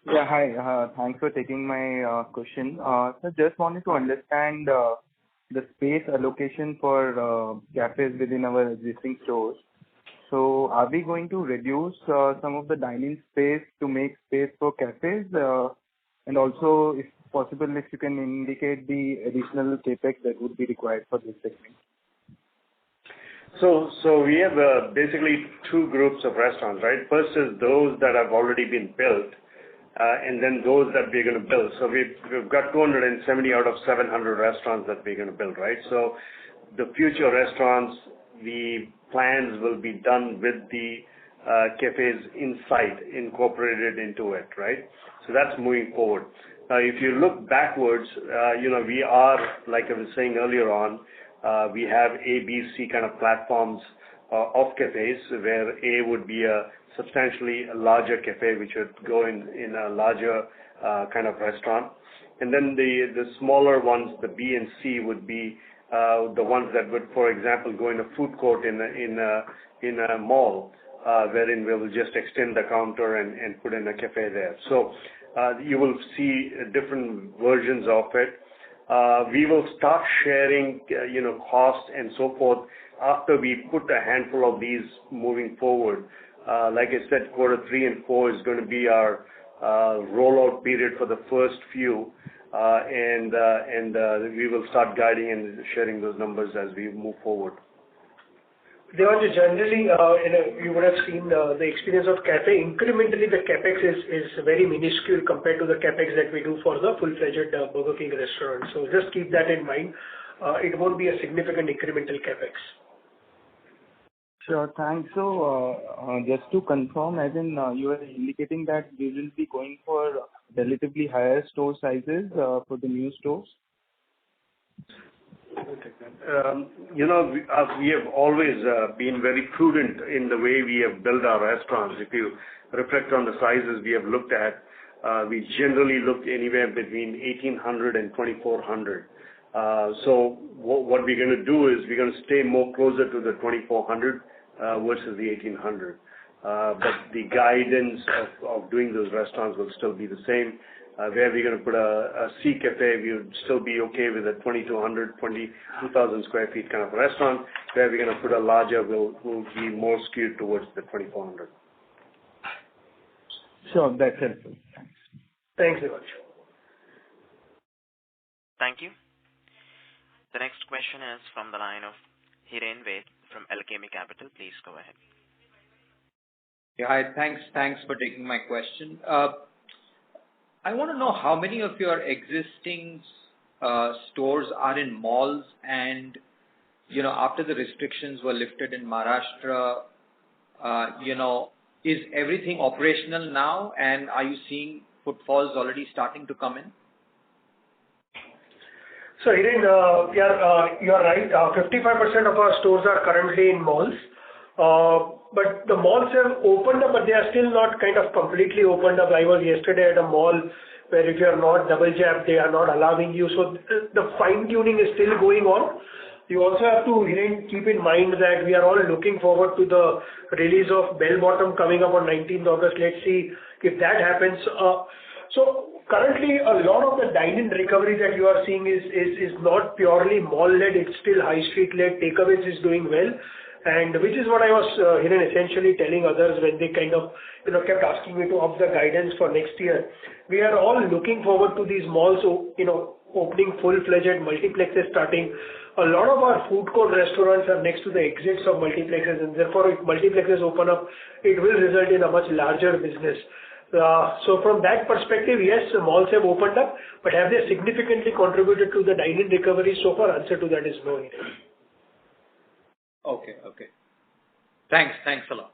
Yeah, hi. Thanks for taking my question. So just wanted to understand the space allocation for cafes within our existing stores. So are we going to reduce some of the dining space to make space for cafes? And also, if possible, if you can indicate the additional capex that would be required for this segment.
So we have basically two groups of restaurants, right? First is those that have already been built, and then those that we're going to build. So we've got 270 out of 700 restaurants that we're going to build, right? So the future restaurants, the plans will be done with the cafes inside, incorporated into it, right? So that's moving forward. Now, if you look backwards, we are, like I was saying earlier on, we have A, B, C kind of platforms of cafes where A would be a substantially larger cafe which would go in a larger kind of restaurant. And then the smaller ones, the B and C, would be the ones that would, for example, go in a food court in a mall, wherein we will just extend the counter and put in a cafe there. So you will see different versions of it. We will start sharing, costs and so forth after we put a handful of these moving forward. Like I said, quarter 3 and 4 is going to be our rollout period for the first few, and we will start guiding and sharing those numbers as we move forward.
Devanshu, generally, you would have seen the experience of cafe. Incrementally, the capex is very minuscule compared to the capex that we do for the full-fledged Burger King restaurant. So just keep that in mind. It won't be a significant incremental capex.
Sure, thanks. So just to confirm, as in you are indicating that we will be going for relatively higher store sizes for the new stores?
We have always been very prudent in the way we have built our restaurants. If you reflect on the sizes we have looked at, we generally look anywhere between 1,800 and 2,400. So what we're going to do is we're going to stay more closer to the 2,400 versus the 1,800. But the guidance of doing those restaurants will still be the same. Where we're going to put a C cafe, we would still be okay with a 2,200, 22,000 square feet kind of restaurant. Where we're going to put a larger, will be more skewed towards the 2,400.
Sure, that's helpful. Thanks.
Thanks, Devanshu.
Thank you. The next question is from the line of Hiren Ved from Alchemy Capital. Please go ahead.
Yeah, hi. Thanks for taking my question. I want to know how many of your existing stores are in malls, and after the restrictions were lifted in Maharashtra, is everything operational now, and are you seeing footfalls already starting to come in?
So, Hiren, you are right. 55% of our stores are currently in malls. But the malls have opened up, but they are still not kind of completely opened up. I was yesterday at a mall where if you are not double jabbed, they are not allowing you. So the fine tuning is still going on. You also have to, Hiren, keep in mind that we are all looking forward to the release of Bell Bottom coming up on 19th August. Let's see if that happens. So currently, a lot of the dine-in recovery that you are seeing is not purely mall-led. It's still high street-led. Takeaways is doing well. And which is what I was essentially telling others when they kind of kept asking me to up the guidance for next year. We are all looking forward to these malls, opening full-fledged multiplexes starting. A lot of our food court restaurants are next to the exits of multiplexes, and therefore if multiplexes open up, it will result in a much larger business. So from that perspective, yes, the malls have opened up, but have they significantly contributed to the dine-in recovery so far? Answer to that is no.
Okay. Thanks a lot.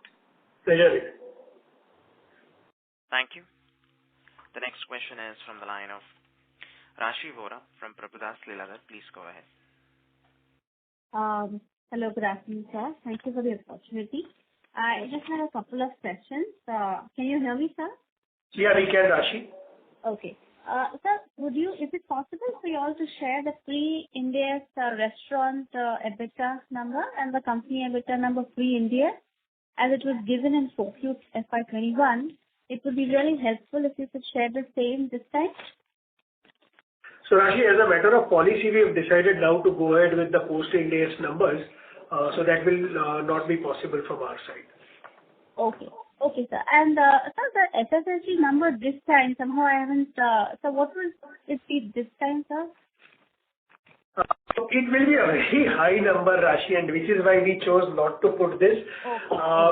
Pleasure.
Thank you. The next question is from the line of Rashi Vora from Prabhudas Lilladher. Please go ahead.
Hello, good afternoon, sir. Thank you for the opportunity. I just had a couple of questions. Can you hear me, sir?
Yeah, we can, Rashi.
Okay. Sir, is it possible for you all to share the pre-India's restaurant Ebitda number and the company Ebitda number pre-India as it was given in 4Q FY21? It would be really helpful if you could share the same this time.
So Rashi, as a matter of policy, we have decided now to go ahead with the post-Ind AS numbers, so that will not be possible from our side.
Okay. Okay, sir. And sir, the SSSG number this time, somehow I haven't, so what will it be this time, sir?
It will be a very high number, Rashi, and which is why we chose not to put this,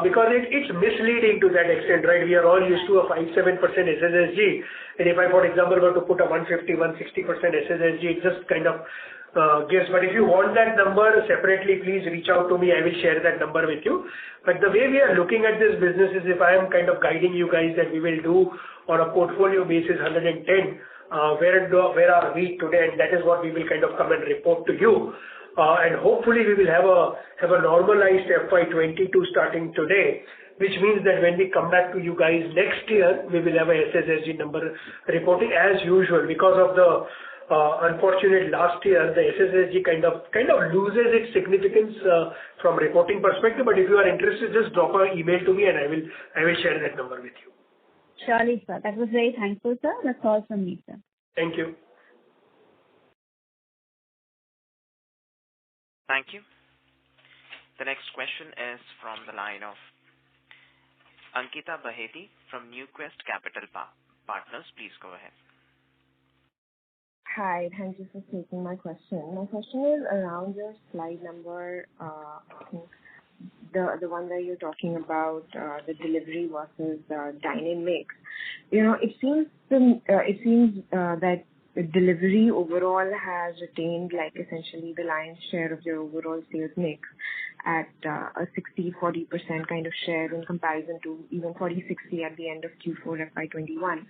because it's misleading to that extent, right? We are all used to a 5-7% SSSG, and if I, for example, were to put a 150-160% SSSG, it just kind of gives. But if you want that number separately, please reach out to me. I will share that number with you. But the way we are looking at this business is, if I am kind of guiding you guys that we will do on a portfolio basis 110. Where are we today, and that is what we will kind of come and report to you, and hopefully we will have a normalized FY22 starting today, which means that when we come back to you guys next year, we will have a SSSG number reporting as usual. Because of the unfortunate last year, the SSSG kind of loses its significance from reporting perspective. But if you are interested, just drop an email to me and I will share that number with you.
Surely, sir. That was very thankful, sir. That's all from me, sir.
Thank you.
Thank you. The next question is from the line of Ankita Baheti from Newquest Capital Partners. Please go ahead.
Hi, thank you for taking my question. My question is around your slide number, I think the one where you're talking about the delivery versus dine-in mix. It seems that delivery overall has retained essentially the lion's share of your overall sales mix at a 60-40% kind of share in comparison to even 40-60 at the end of Q4 FY21.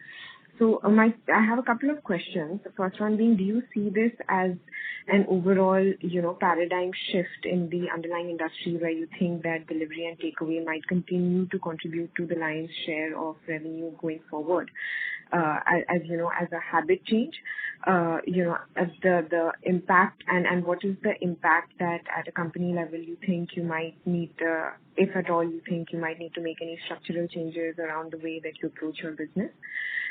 So I have a couple of questions. The first one being, do you see this as an overall, paradigm shift in the underlying industry where you think that delivery and takeaway might continue to contribute to the lion's share of revenue going forward, as a habit change, as the impact and what is the impact that at a company level you think you might need, if at all you think you might need to make any structural changes around the way that you approach your business.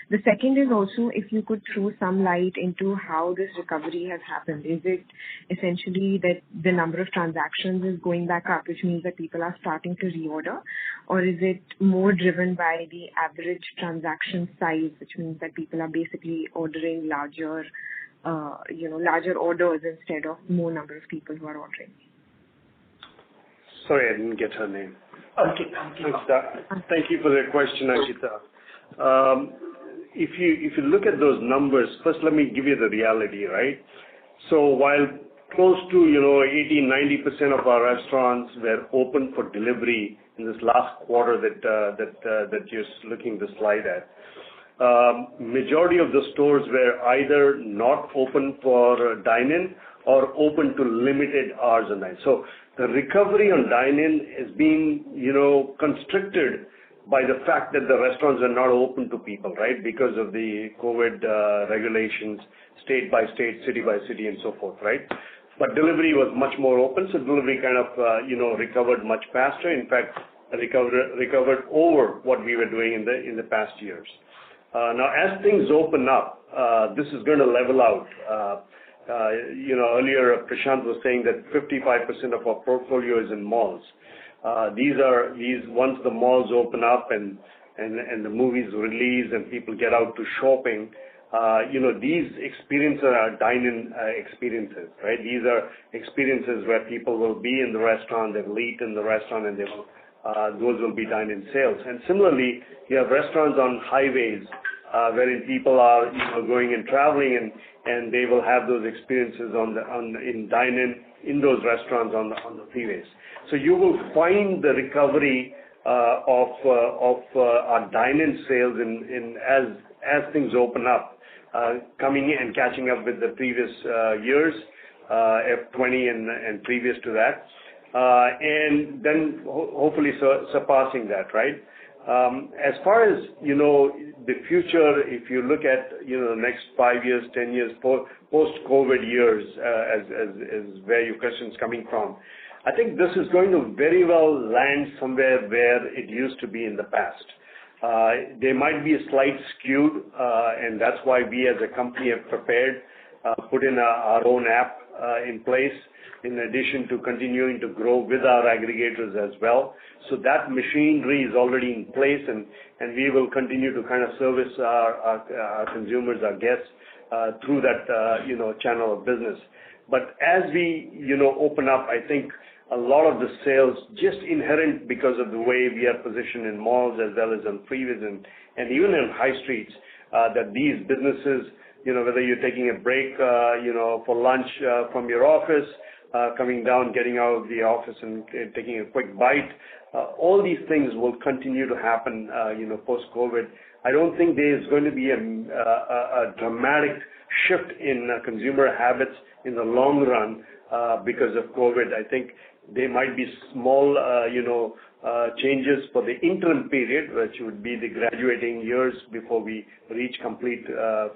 The second is also if you could throw some light into how this recovery has happened. Is it essentially that the number of transactions is going back up, which means that people are starting to reorder, or is it more driven by the average transaction size, which means that people are basically ordering larger orders instead of more number of people who are ordering?
Sorry, I didn't get her name.
Ankita.
Thank you for the question, Ankita. If you look at those numbers, first let me give you the reality, right? So while close to 80-90% of our restaurants were open for delivery in this last quarter that you're looking the slide at, majority of the stores were either not open for dine-in or open to limited hours a night. So the recovery on dine-in is being constricted by the fact that the restaurants are not open to people, right? Because of the COVID regulations, state by state, city by city, and so forth, right? But delivery was much more open, so delivery kind of recovered much faster. In fact, recovered over what we were doing in the past years. Now, as things open up, this is going to level out. Earlier Prashant was saying that 55% of our portfolio is in malls. These once the malls open up and the movies release and people get out to shopping, these experiences are dine-in experiences, right? These are experiences where people will be in the restaurant, they will eat in the restaurant, and those will be dine-in sales. And similarly, you have restaurants on highways wherein people are going and traveling, and they will have those experiences in dine-in in those restaurants on the freeways. So you will find the recovery of our dine-in sales as things open up, coming in and catching up with the previous years, F20 and previous to that, and then hopefully surpassing that, right? As far as the future, if you look at, the next 5 years, 10 years, post-COVID years, as where your question's coming from, I think this is going to very well land somewhere where it used to be in the past. There might be a slight skewed, and that's why we as a company have prepared, put in our own app in place, in addition to continuing to grow with our aggregators as well. So that machinery is already in place, and we will continue to kind of service our consumers, our guests, through that channel of business. But as we open up, I think a lot of the sales, just inherent because of the way we are positioned in malls as well as on freeways and even in high streets, that these businesses, whether you're taking a break, for lunch from your office, coming down, getting out of the office and taking a quick bite, all these things will continue to happen, post-COVID. I don't think there's going to be a dramatic shift in consumer habits in the long run because of COVID. I think there might be small, changes for the interim period, which would be the graduating years before we reach complete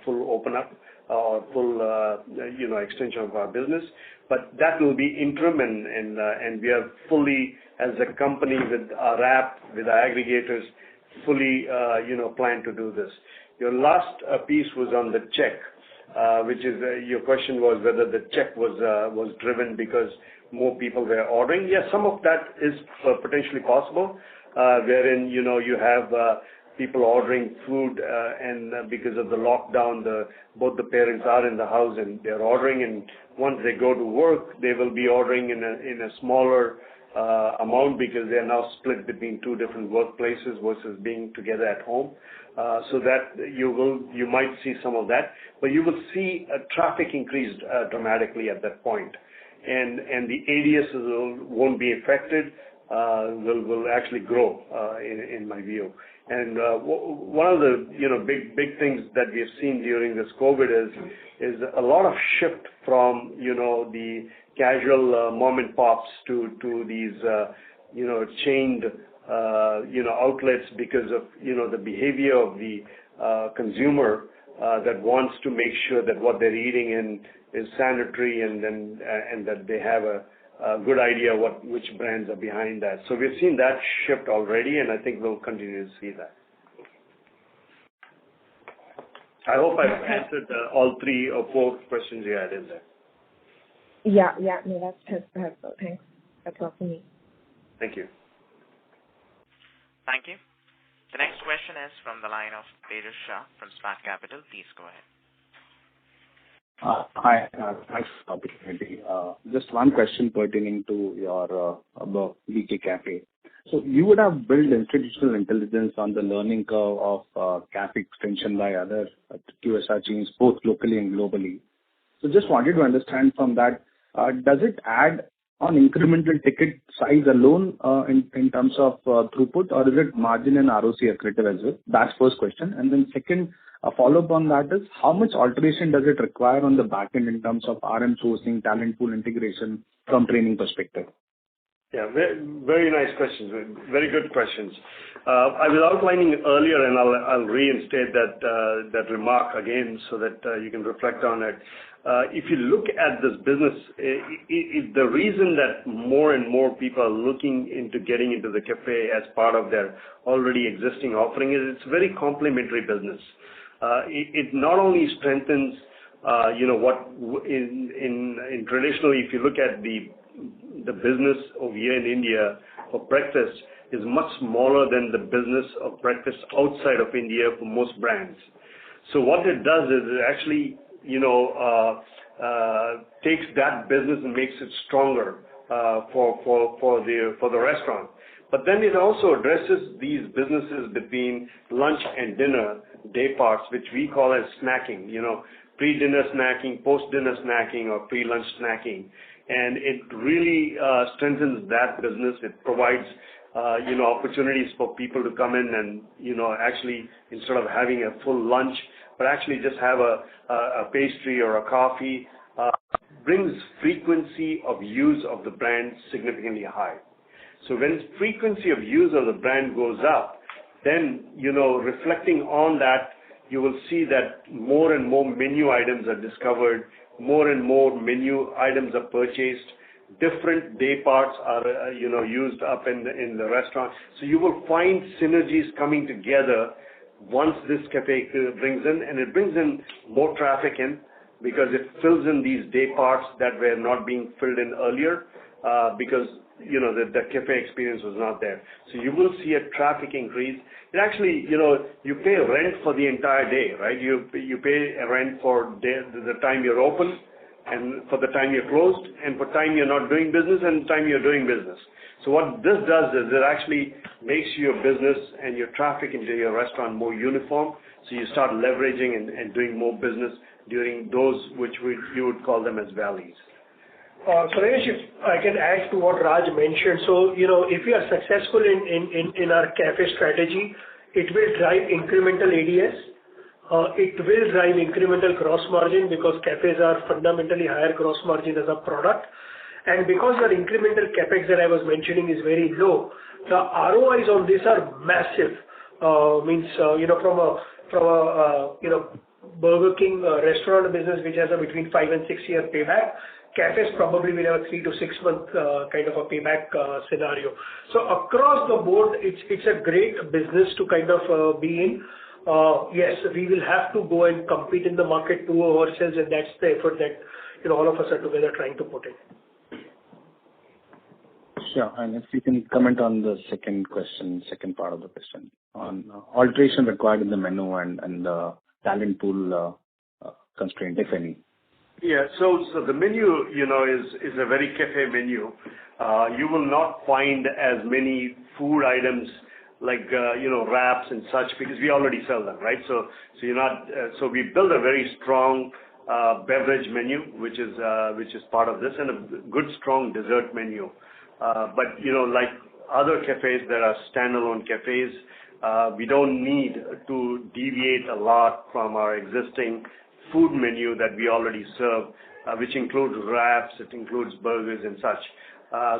full open up or full, extension of our business. But that will be interim, and we are fully, as a company with our app, with our aggregators, fully, plan to do this. Your last piece was on the check, which is your question was whether the check was driven because more people were ordering. Yes, some of that is potentially possible, wherein you have people ordering food, and because of the lockdown, both the parents are in the house and they're ordering, and once they go to work, they will be ordering in a smaller amount because they are now split between two different workplaces versus being together at home. So that you might see some of that, but you will see traffic increase dramatically at that point, and the ADS won't be affected. Will actually grow in my view. And one of the big things that we have seen during this COVID is a lot of shift from the casual mom and pops to these chained outlets because of the behavior of the consumer that wants to make sure that what they're eating is sanitary, and that they have a good idea which brands are behind that. So we've seen that shift already, and I think we'll continue to see that. I hope I've answered all 3 or 4 questions you had in there.
Yeah, no, that's helpful. Thanks. That's all for me.
Thank you.
Thank you. The next question is from the line of Tejas Shah from Spark Capital. Please go ahead.
Hi, thanks for the opportunity. Just one question pertaining to your BK Cafe. So you would have built institutional intelligence on the learning curve of cafe extension by other QSR chains, both locally and globally. So just wanted to understand from that, does it add on incremental ticket size alone in terms of throughput, or is it margin and ROC accretive as well? That's first question. And then second, a follow-up on that is, how much alteration does it require on the back end in terms of RM sourcing, talent pool integration from training perspective?
Yeah, very nice questions. Very good questions. I was outlining earlier, and I'll reinstate that remark again so that you can reflect on it. If you look at this business, the reason that more and more people are looking into getting into the cafe as part of their already existing offering is it's a very complementary business. It not only strengthens, what in traditionally, if you look at the business over here in India for breakfast is much smaller than the business of breakfast outside of India for most brands. So what it does is it actually, takes that business and makes it stronger for the restaurant. But then it also addresses these businesses between lunch and dinner day parts, which we call as snacking, pre-dinner snacking, post-dinner snacking, or pre-lunch snacking. And it really strengthens that business. It provides, opportunities for people to come in and, actually instead of having a full lunch, but actually just have a pastry or a coffee, brings frequency of use of the brand significantly high. So when frequency of use of the brand goes up, then, reflecting on that, you will see that more and more menu items are discovered, more and more menu items are purchased, different day parts are, used up in the restaurant. So you will find synergies coming together once this cafe brings in, and it brings in more traffic in because it fills in these day parts that were not being filled in earlier because the cafe experience was not there. So you will see a traffic increase. It actually, you pay rent for the entire day, right? You pay a rent for the time you're open, and for the time you're closed, and for time you're not doing business, and time you're doing business. So what this does is it actually makes your business and your traffic into your restaurant more uniform. So you start leveraging and doing more business during those which you would call them as valleys.
So Rajesh, if I can add to what Raj mentioned. So, if we are successful in our cafe strategy, it will drive incremental ADS. It will drive incremental gross margin because cafes are fundamentally higher gross margin as a product. And because your incremental capex that I was mentioning is very low, the ROIs on this are massive. From a Burger King restaurant business which has a between 5 and 6 year payback, cafes probably will have a 3 to 6 month kind of a payback scenario. So across the board, it's a great business to kind of be in. Yes, we will have to go and compete in the market to ourselves, and that's the effort that all of us are together trying to put in.
Sure. And if you can comment on the second part of the question on alteration required in the menu and the talent pool constraint, if any.
Yeah. So the menu, is a very cafe menu. You will not find as many food items like wraps and such because we already sell them, right? So you're not. So we build a very strong beverage menu, which is part of this, and a good strong dessert menu. But like other cafes that are standalone cafes, we don't need to deviate a lot from our existing food menu that we already serve, which includes wraps, it includes burgers and such.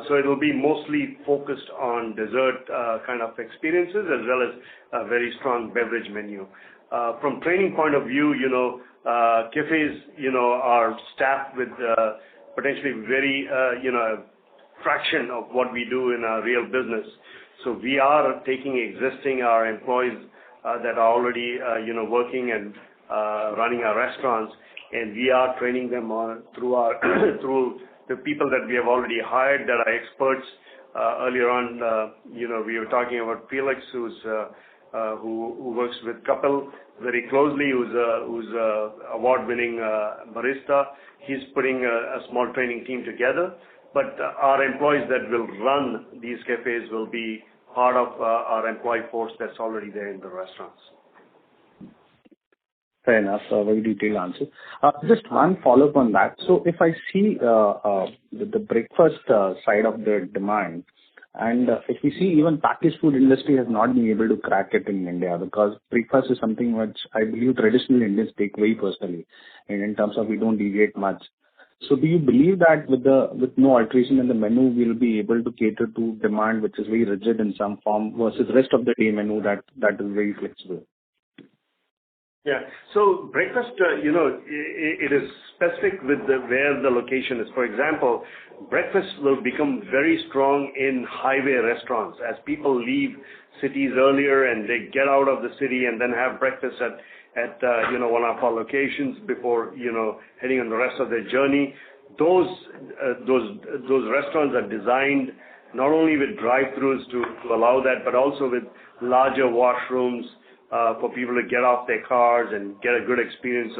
So it will be mostly focused on dessert kind of experiences as well as a very strong beverage menu. From training point of view, cafes, are staffed with potentially very, fraction of what we do in our real business. So we are taking our employees that are already, working and running our restaurants, and we are training them through the people that we have already hired that are experts. Earlier on, we were talking about Felix, who works with Kapil very closely, who's a award-winning barista. He's putting a small training team together. But our employees that will run these cafes will be part of our employee force that's already there in the restaurants.
Fair enough. Very detailed answer. Just one follow-up on that. So if I see the breakfast side of the demand, and if we see even packaged food industry has not been able to crack it in India because breakfast is something which I believe traditional Indians take very personally, and in terms of we don't deviate much. So do you believe that with no alteration in the menu, we'll be able to cater to demand which is very rigid in some form versus rest of the day menu that is very flexible?
Yeah. So breakfast, it is specific with where the location is. For example, breakfast will become very strong in highway restaurants as people leave cities earlier and they get out of the city and then have breakfast at one of our locations before heading on the rest of their journey. Those restaurants are designed not only with drive-throughs to allow that, but also with larger washrooms for people to get off their cars and get a good experience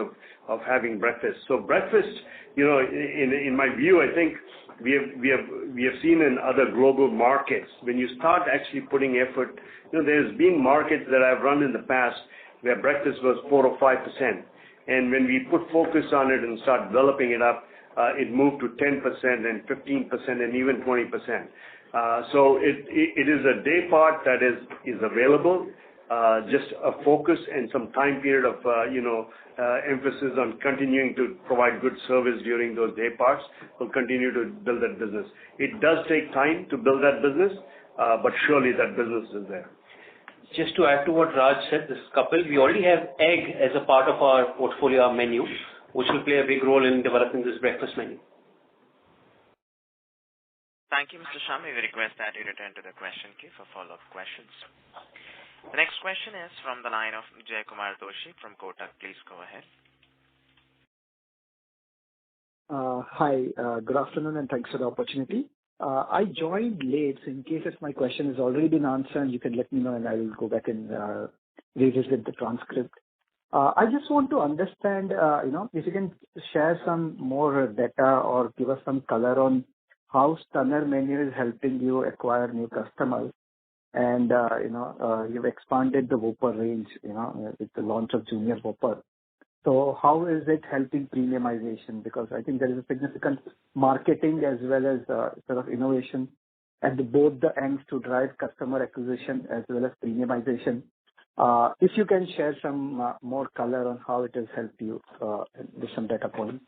of having breakfast. So breakfast, in my view, I think we have seen in other global markets when you start actually putting effort. There's been markets that I've run in the past where breakfast was 4 or 5%, and when we put focus on it and start developing it up, it moved to 10% and 15% and even 20%. So it is a day part that is available. Just a focus and some time period of emphasis on continuing to provide good service during those day parts will continue to build that business. It does take time to build that business, but surely that business is there.
just to add to what Raj said, this is Kapil. We already have egg as a part of our portfolio, our menu, which will play a big role in developing this breakfast menu.
Thank you, Mr. Shah. We request that you return to the question queue for follow-up questions. The next question is from the line of Jay Kumar Doshi from Kotak. Please go ahead.
Hi, good afternoon, and thanks for the opportunity. I joined late, so in case if my question has already been answered, you can let me know and I will go back and revisit the transcript. I just want to understand, if you can share some more data or give us some color on how Stunner menu is helping you acquire new customers. And, you've expanded the Whopper range, with the launch of Junior Whopper. So how is it helping premiumization? Because I think there is a significant marketing as well as sort of innovation at both the ends to drive customer acquisition as well as premiumization. If you can share some more color on how it has helped you with some data points.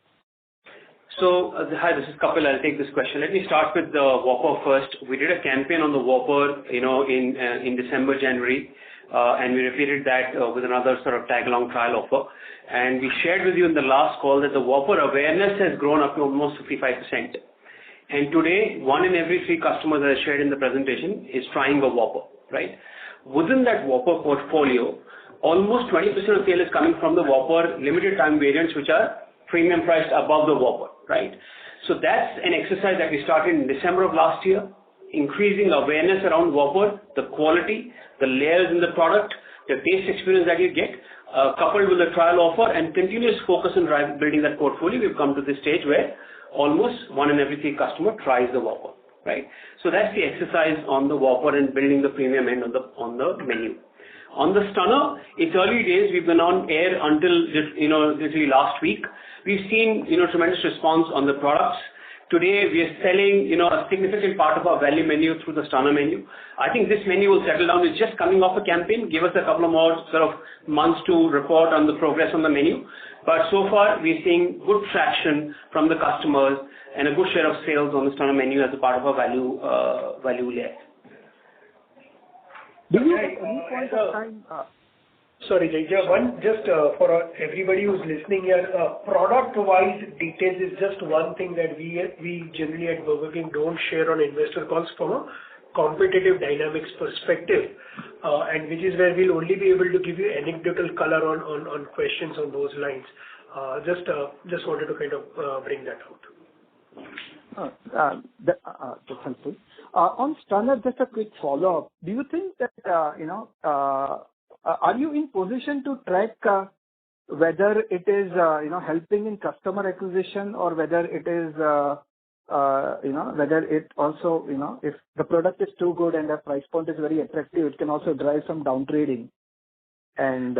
So, hi, this is Kapil. I'll take this question. Let me start with the Whopper first. We did a campaign on the Whopper, in December, January, and we repeated that with another sort of tag-along trial offer. And we shared with you in the last call that the Whopper awareness has grown up to almost 55%. And today, 1 in every 3 customers that I shared in the presentation is trying a Whopper, right? Within that Whopper portfolio, almost 20% of sale is coming from the Whopper limited time variants, which are premium priced above the Whopper, right? So that's an exercise that we started in December of last year, increasing awareness around Whopper, the quality, the layers in the product, the taste experience that you get, coupled with the trial offer and continuous focus on building that portfolio. We've come to this stage where almost 1 in every 3 customer tries the Whopper, right? So that's the exercise on the Whopper and building the premium end on the menu. On the Stunner, it's early days. We've been on air until literally last week. We've seen tremendous response on the products. Today we are selling a significant part of our value menu through the Stunner menu. I think this menu will settle down. It's just coming off a campaign. Give us a couple of more sort of months to report on the progress on the menu. But so far we're seeing good traction from the customers and a good share of sales on the Stunner menu as a part of our value layer.
Do you at any point of time?
Sorry, Jay, just for everybody who's listening here, product-wise details is just one thing that we generally at Burger King don't share on investor calls from a competitive dynamics perspective, and which is where we'll only be able to give you anecdotal color on questions on those lines. Just wanted to kind of bring that out.
That's helpful. On Stunner, just a quick follow-up. Do you think that, are you in position to track whether it is, helping in customer acquisition or whether it is, whether it also, if the product is too good and the price point is very attractive, it can also drive some down trading. And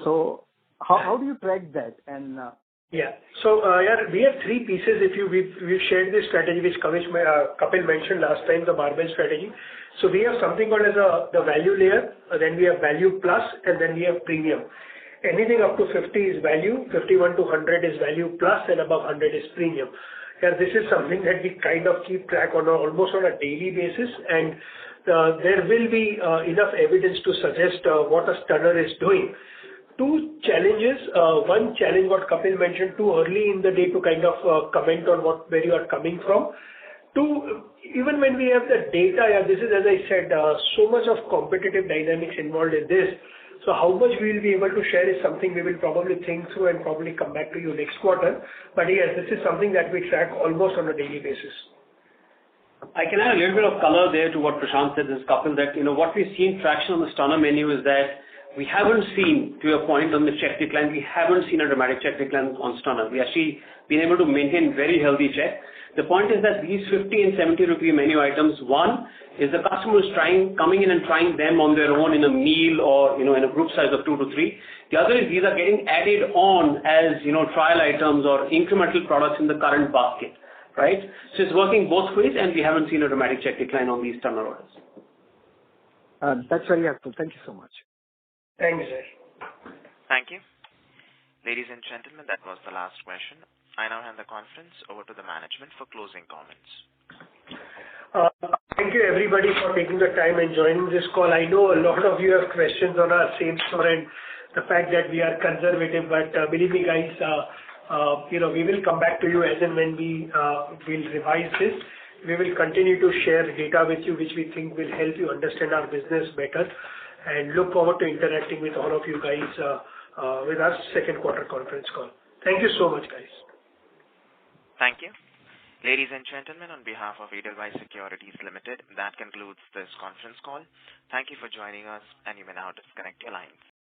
so how do you track that? And
yeah. So, we have 3 pieces. We've shared this strategy which Kapil mentioned last time, the barbell strategy. So we have something called as the value layer, then we have value plus, and then we have premium. Anything up to 50 is value, 51 to 100 is value plus, and above 100 is premium. Yeah, this is something that we kind of keep track on almost on a daily basis, and there will be enough evidence to suggest what a Stunner is doing. 2 challenges. One challenge, what Kapil mentioned, too early in the day to kind of comment on where you are coming from. 2, even when we have the data, this is, as I said, so much of competitive dynamics involved in this. So how much we will be able to share is something we will probably think through and probably come back to you next quarter. But yes, this is something that we track almost on a daily basis.
I can add a little bit of color there to what Prashant said, this Kapil, that what we've seen traction on the Stunner menu is that we haven't seen, to your point on the check decline, we haven't seen a dramatic check decline on Stunner. We actually been able to maintain very healthy check. The point is that these 50 and 70 rupee menu items, one is the customer is coming in and trying them on their own in a meal or in a group size of 2 to 3. The other is these are getting added on as trial items or incremental products in the current basket, right? So it's working both ways, and we haven't seen a dramatic check decline on these Stunner orders.
That's very helpful. Thank you so much.
Thanks, sir.
Thank you. Ladies and gentlemen, that was the last question. I now hand the conference over to the management for closing comments.
Thank you everybody for taking the time and joining this call. I know a lot of you have questions on our same store and the fact that we are conservative, but believe me guys, we will come back to you as and when we will revise this. We will continue to share data with you which we think will help you understand our business better, and look forward to interacting with all of you guys with our second quarter conference call. Thank you so much guys.
Thank you. Ladies and gentlemen, on behalf of Edelweiss Securities Limited, that concludes this conference call. Thank you for joining us, and you may now disconnect your lines.